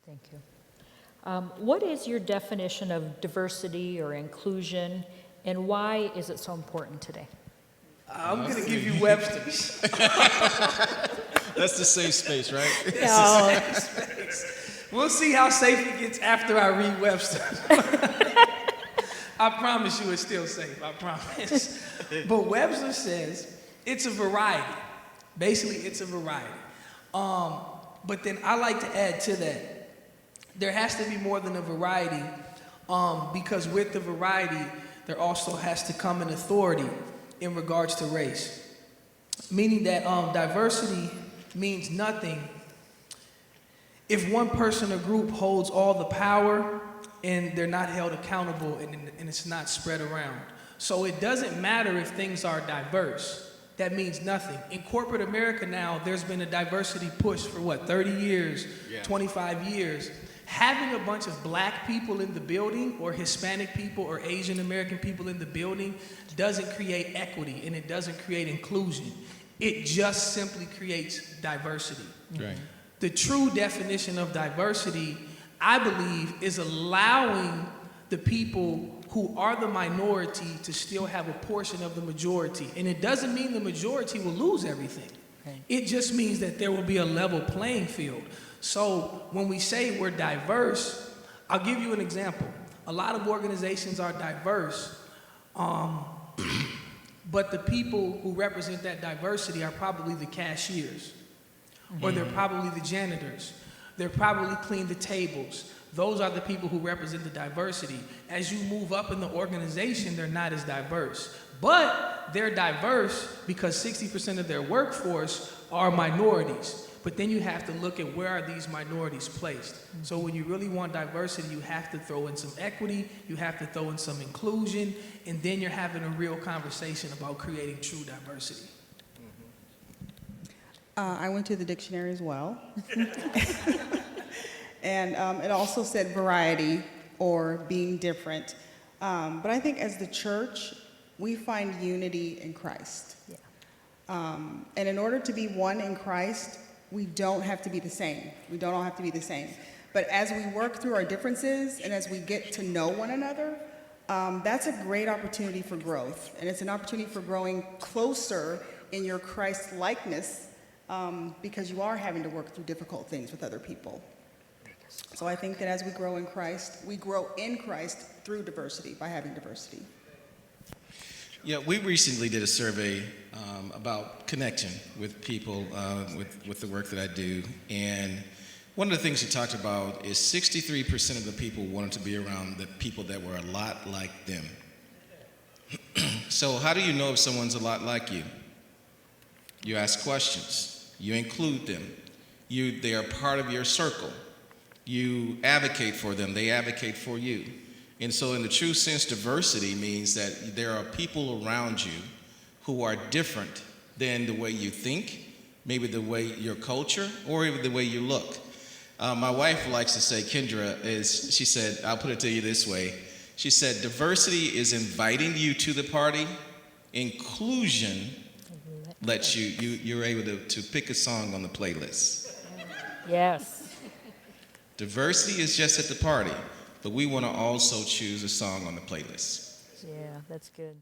Thank you. What is your definition of diversity or inclusion, and why is it so important today? I'm going to give you Webster's. That's the safe space, right? No. We'll see how safe it gets after I read Webster's. I promise you it's still safe, I promise. But Webster says it's a variety. Basically, it's a variety. But then I like to add to that, there has to be more than a variety, because with the variety, there also has to come an authority in regards to race. Meaning that diversity means nothing if one person or group holds all the power and they're not held accountable and it's not spread around. So it doesn't matter if things are diverse. That means nothing. In corporate America now, there's been a diversity push for 30 years, 25 years. Having a bunch of black people in the building or Hispanic people or Asian American people in the building doesn't create equity and it doesn't create inclusion. It just simply creates diversity. Right. The true definition of diversity, I believe, is allowing the people who are the minority to still have a portion of the majority. And it doesn't mean the majority will lose everything. Okay. It just means that there will be a level playing field. So when we say we're diverse, I'll give you an example. A lot of organizations are diverse, but the people who represent that diversity are probably the cashiers, or they're probably the janitors. They're probably clean the tables. Those are the people who represent the diversity. As you move up in the organization, they're not as diverse. But they're diverse because 60% of their workforce are minorities. But then you have to look at where are these minorities placed. So when you really want diversity, you have to throw in some equity, you have to throw in some inclusion, and then you're having a real conversation about creating true diversity. I went to the dictionary as well. And it also said variety or being different. But I think as the church, we find unity in Christ. Yeah. And in order to be one in Christ, we don't have to be the same. We don't all have to be the same. But as we work through our differences and as we get to know one another, that's a great opportunity for growth. And it's an opportunity for growing closer in your Christ likeness, because you are having to work through difficult things with other people. So I think that as we grow in Christ through diversity, by having diversity. Yeah, we recently did a survey about connection with people with the work that I do. And one of the things we talked about is 63% of the people wanted to be around the people that were a lot like them. So how do you know if someone's a lot like you? You ask questions. You include them. They are part of your circle. You advocate for them. They advocate for you. And so in the true sense, diversity means that there are people around you who are different than the way you think, maybe the way your culture, or even the way you look. My wife likes to say, Kendra, she said, I'll put it to you this way. She said, diversity is inviting you to the party. Inclusion lets you're able to pick a song on the playlist. Yes. Diversity is just at the party, but we want to also choose a song on the playlist. Yeah, that's good.